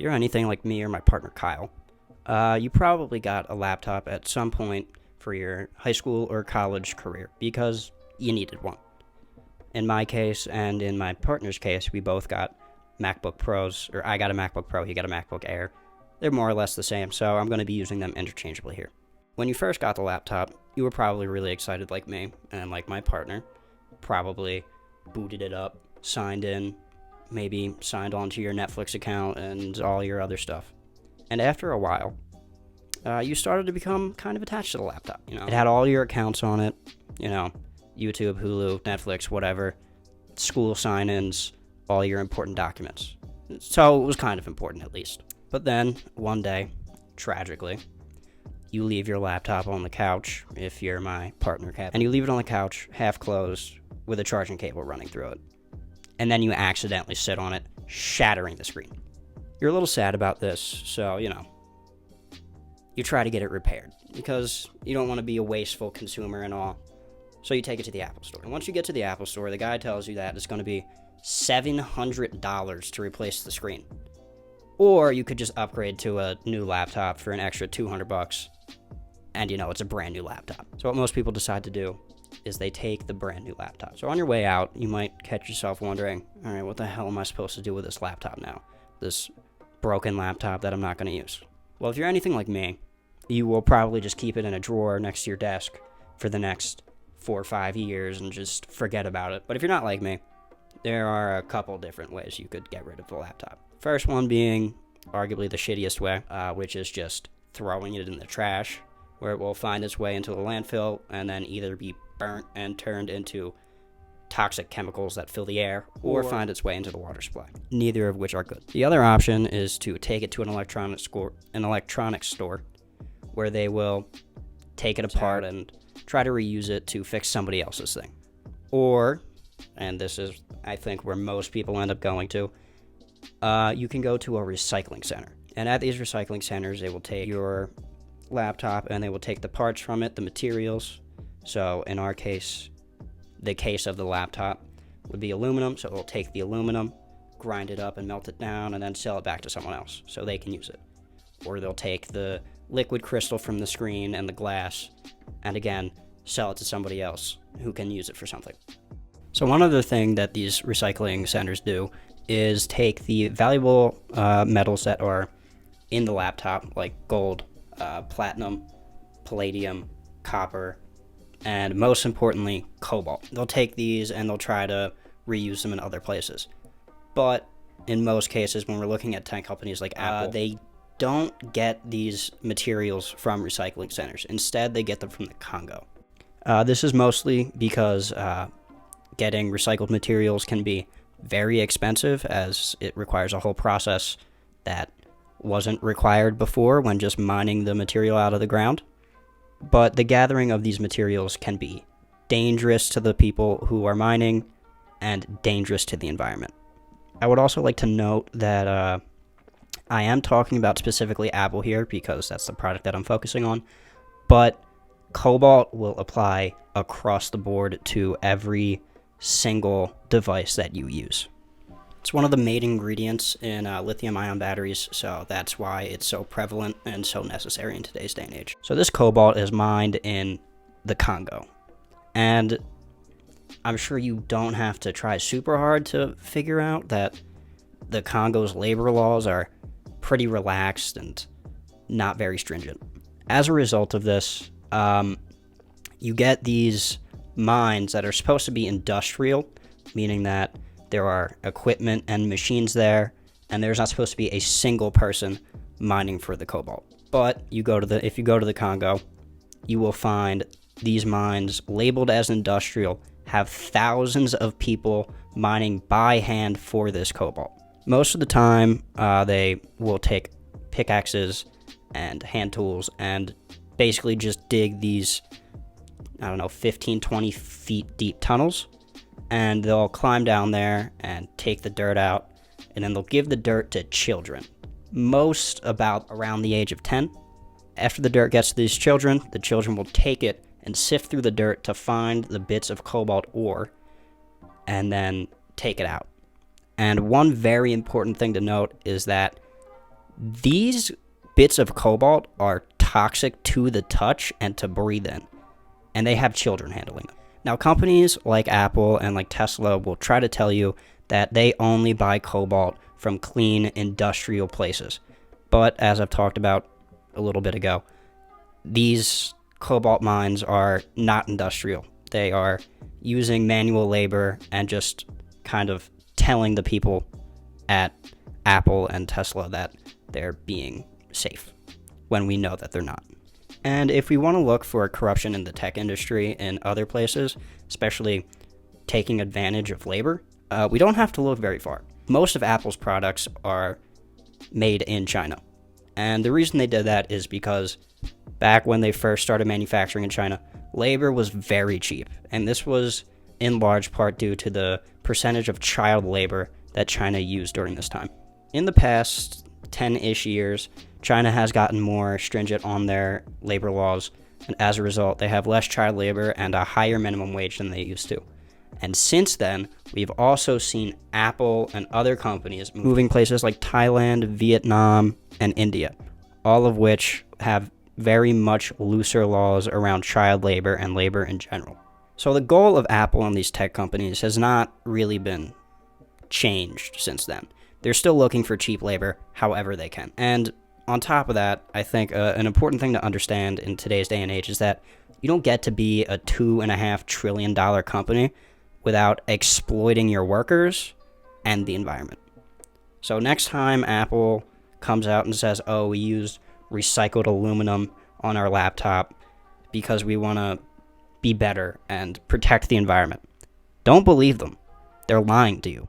you're anything like me or my partner Kyle, you probably got a laptop at some point for your high school or college career because you needed one. In my case and in my partner's case, we both got MacBook Pros, or I got a MacBook Pro, he got a MacBook Air. They're more or less the same, so I'm going to be using them interchangeably here. When you first got the laptop, you were probably really excited like me, and like my partner, probably booted it up, signed in, maybe signed on to your Netflix account and all your other stuff. And after a while, you started to become kind of attached to the laptop. It had all your accounts on it, YouTube, Hulu, Netflix, whatever, school sign-ins, all your important documents. So it was kind of important at least. But then, one day, tragically, you leave your laptop on the couch, if you're my partner, and you leave it on the couch, half closed, with a charging cable running through it. And then you accidentally sit on it, shattering the screen. You're a little sad about this, so, you try to get it repaired, because you don't want to be a wasteful consumer and all. So you take it to the Apple Store. And once you get to the Apple Store, the guy tells you that it's going to be $700 to replace the screen. Or you could just upgrade to a new laptop for an extra $200, and it's a brand new laptop. So what most people decide to do is they take the brand new laptop. So on your way out, you might catch yourself wondering, all right, what the hell am I supposed to do with this laptop now? This broken laptop that I'm not going to use. Well, if you're anything like me, you will probably just keep it in a drawer next to your desk for the next 4 or 5 years and just forget about it. But if you're not like me, there are a couple different ways you could get rid of the laptop. First one being arguably the shittiest way, which is just throwing it in the trash, where it will find its way into the landfill and then either be burnt and turned into toxic chemicals that fill the air, or find its way into the water supply, neither of which are good. The other option is to take it to an electronics store, where they will take it apart and try to reuse it to fix somebody else's thing. Or, and this is, I think, where most people end up going to, you can go to a recycling center. And at these recycling centers, they will take your laptop and they will take the parts from it, the materials. So in our case, the case of the laptop would be aluminum, so they'll take the aluminum, grind it up and melt it down, and then sell it back to someone else so they can use it. Or they'll take the liquid crystal from the screen and the glass, and again, sell it to somebody else who can use it for something. So one other thing that these recycling centers do is take the valuable metals that are in the laptop, like gold, platinum, palladium, copper, and most importantly, cobalt. They'll take these and they'll try to reuse them in other places. But in most cases, when we're looking at tech companies like Apple, they don't get these materials from recycling centers. Instead, they get them from the Congo. This is mostly because getting recycled materials can be very expensive, as it requires a whole process that wasn't required before when just mining the material out of the ground. But the gathering of these materials can be dangerous to the people who are mining and dangerous to the environment. I would also like to note that I am talking about specifically Apple here because that's the product that I'm focusing on, but cobalt will apply across the board to every single device that you use. It's one of the main ingredients in lithium-ion batteries, so that's why it's so prevalent and so necessary in today's day and age. So this cobalt is mined in the Congo, and I'm sure you don't have to try super hard to figure out that the Congo's labor laws are pretty relaxed and not very stringent. As a result of this, you get these mines that are supposed to be industrial, meaning that there are equipment and machines there, and there's not supposed to be a single person mining for the cobalt. But if you go to the Congo, you will find these mines labeled as industrial have thousands of people mining by hand for this cobalt. Most of the time, they will take pickaxes and hand tools and basically just dig these, 15, 20 feet deep tunnels, and they'll climb down there and take the dirt out, and then they'll give the dirt to children, most about around the age of 10. After the dirt gets to these children, the children will take it and sift through the dirt to find the bits of cobalt ore, and then take it out. And one very important thing to note is that These bits of cobalt are toxic to the touch and to breathe in, and they have children handling them. Now, companies like Apple and like Tesla will try to tell you that they only buy cobalt from clean industrial places. But as I've talked about a little bit ago, these cobalt mines are not industrial. They are using manual labor and just kind of telling the people at Apple and Tesla that they're being safe when we know that they're not. And if we want to look for corruption in the tech industry in other places, especially taking advantage of labor, we don't have to look very far. Most of Apple's products are made in China. And the reason they did that is because back when they first started manufacturing in China, labor was very cheap. And this was in large part due to the percentage of child labor that China used during this time. In the past 10-ish years, China has gotten more stringent on their labor laws, and as a result, they have less child labor and a higher minimum wage than they used to. And since then, we've also seen Apple and other companies moving places like Thailand, Vietnam, and India, all of which have very much looser laws around child labor and labor in general. So the goal of Apple and these tech companies has not really been changed since then. They're still looking for cheap labor however they can. And on top of that, I think an important thing to understand in today's day and age is that you don't get to be a $2.5 trillion company without exploiting your workers and the environment. So next time Apple comes out and says, oh, we used recycled aluminum on our laptop because we want to be better and protect the environment, don't believe them. They're lying to you.